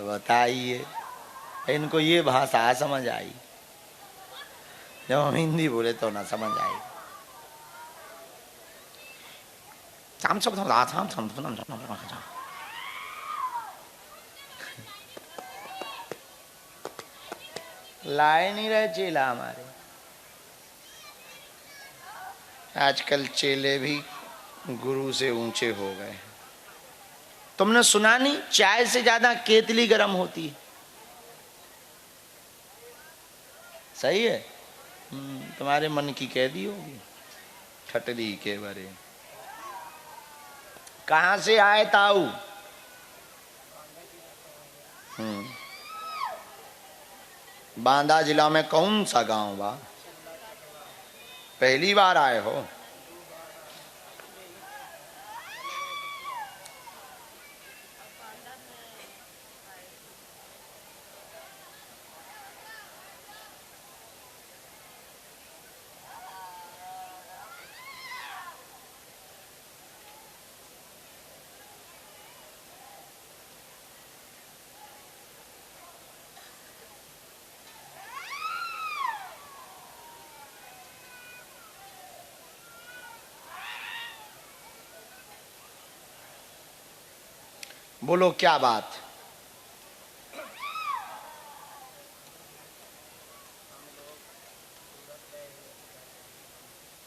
बताइए, इनको ये भाषा समझ आई, जब हम हिंदी बोले तो ना समझ आई। लाए नहीं रहे चेला हमारे। आजकल चेले भी गुरु से ऊंचे हो गए। तुमने सुना नहीं, चाय से ज्यादा केतली गर्म होती है। सही है। तुम्हारे मन की कह दी होगी, ठटली के बारे। कहां से आए ताऊ? बांदा जिला में कौन सा गांव बा? पहली बार आए हो? बोलो क्या बात?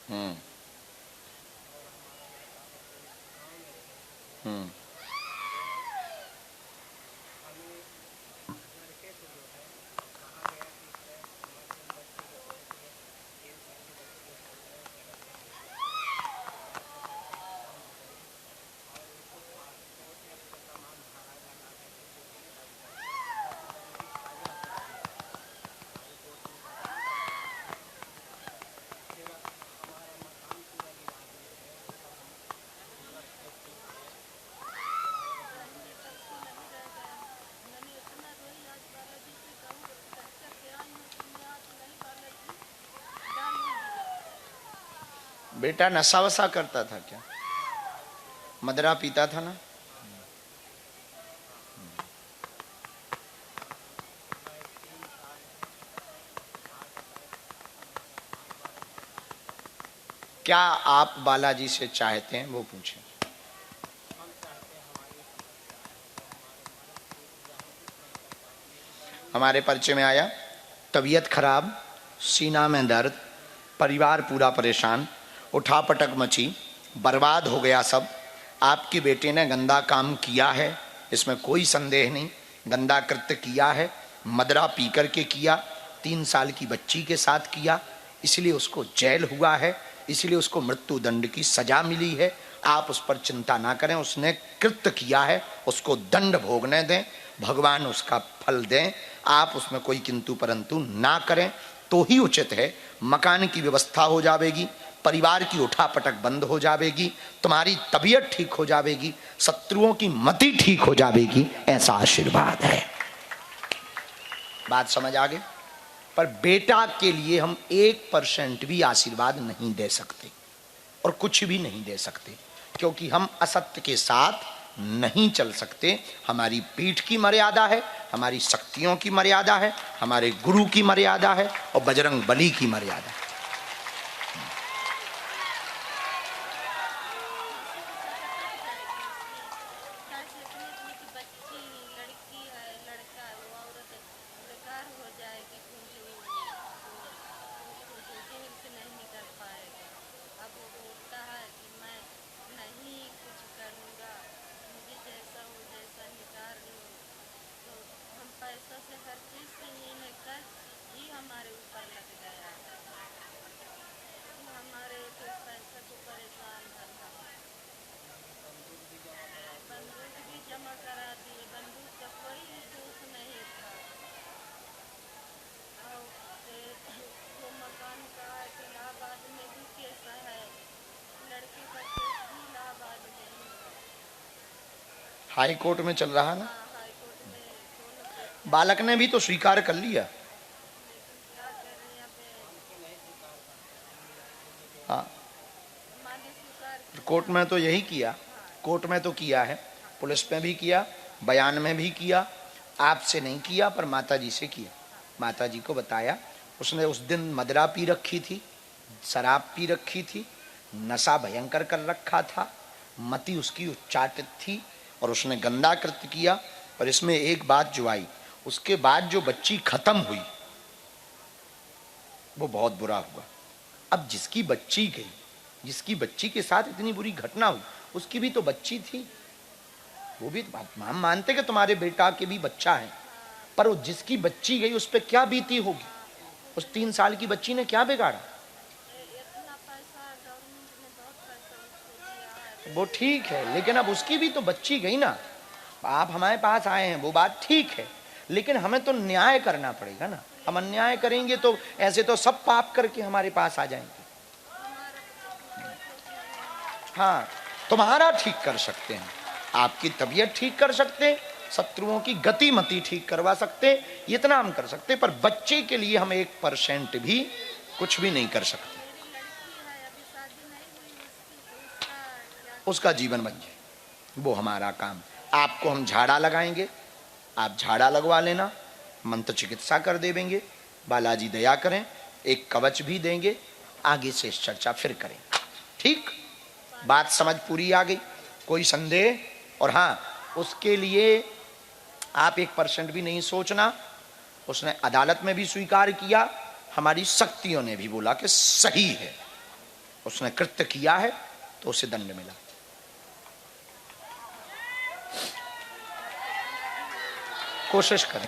हम्म हम्म बेटा नशा वशा करता था क्या? मदरा पीता था ना? क्या आप बालाजी से चाहते हैं वो पूछें। हमारे परिचय में आया, तबीयत खराब, सीना में दर्द, परिवार पूरा परेशान, उठापटक मची, बर्बाद हो गया सब। आपके बेटे ने गंदा काम किया है, इसमें कोई संदेह नहीं। गंदा कृत्य किया है, मदरा पी करके किया, 3 साल की बच्ची के साथ किया, इसलिए उसको जेल हुआ है, इसलिए उसको मृत्यु दंड की सजा मिली है। आप उस पर चिंता ना करें, उसने कृत्य किया है, उसको दंड भोगने दें, भगवान उसका फल दें। आप उसमें कोई किंतु परंतु ना करें तो ही उचित है। मकान की व्यवस्था हो जाएगी, परिवार की उठापटक बंद हो जाएगी, तुम्हारी तबीयत ठीक हो जाएगी, शत्रुओं की मति ठीक हो जाएगी, ऐसा आशीर्वाद है। बात समझ आ गई? पर बेटा के लिए हम 1% भी आशीर्वाद नहीं दे सकते और कुछ भी नहीं दे सकते, क्योंकि हम असत्य के साथ नहीं चल सकते। हमारी पीठ की मर्यादा है, हमारी शक्तियों की मर्यादा है, हमारे गुरु की मर्यादा है और बजरंग बली की मर्यादा है। हाई कोर्ट में चल रहा ना। बालक ने भी तो स्वीकार कर लिया। कोर्ट में तो यही किया, कोर्ट में तो किया है, पुलिस में भी किया, बयान में भी किया, आपसे नहीं किया पर माता जी से किया। माता जी को बताया, उसने उस दिन मदिरा पी रखी थी, शराब पी रखी थी, नशा भयंकर कर रखा था, मति उसकी उच्चाटित थी और उसने गंदा कृत्य किया। पर इसमें एक बात जो आई, उसके बाद जो बच्ची खत्म हुई वो बहुत बुरा हुआ। अब जिसकी बच्ची गई, जिसकी बच्ची के साथ इतनी बुरी घटना हुई, उसकी भी तो बच्ची थी, वो भी हम मानते कि तुम्हारे बेटा के भी बच्चा है, पर वो जिसकी बच्ची गई उस पर क्या बीती होगी? उस 3 साल की बच्ची ने क्या बिगाड़ा? वो ठीक है, लेकिन अब उसकी भी तो बच्ची गई ना। आप हमारे पास आए हैं, वो बात ठीक है, लेकिन हमें तो न्याय करना पड़ेगा ना। हम अन्याय करेंगे तो ऐसे तो सब पाप करके हमारे पास आ जाएंगे। हाँ, तुम्हारा ठीक कर सकते हैं, आपकी तबीयत ठीक कर सकते, शत्रुओं की गति मति ठीक करवा सकते, इतना हम कर सकते, पर बच्चे के लिए हम 1% भी कुछ भी नहीं कर सकते। उसका जीवन बन जाए, वो हमारा काम। आपको हम झाड़ा लगाएंगे, आप झाड़ा लगवा लेना, मंत्र चिकित्सा कर देंगे, बालाजी दया करें, एक कवच भी देंगे, आगे से इस चर्चा फिर करें। ठीक, बात समझ पूरी आ गई? कोई संदेह? और हाँ, उसके लिए आप 1% भी नहीं सोचना। उसने अदालत में भी स्वीकार किया, हमारी शक्तियों ने भी बोला कि सही है, उसने कृत्य किया है तो उसे दंड मिला। कोशिश करें।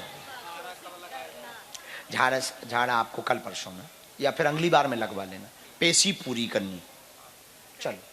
झाड़ा आपको कल परसों में या फिर अगली बार में लगवा लेना, पेशी पूरी करनी। चलो।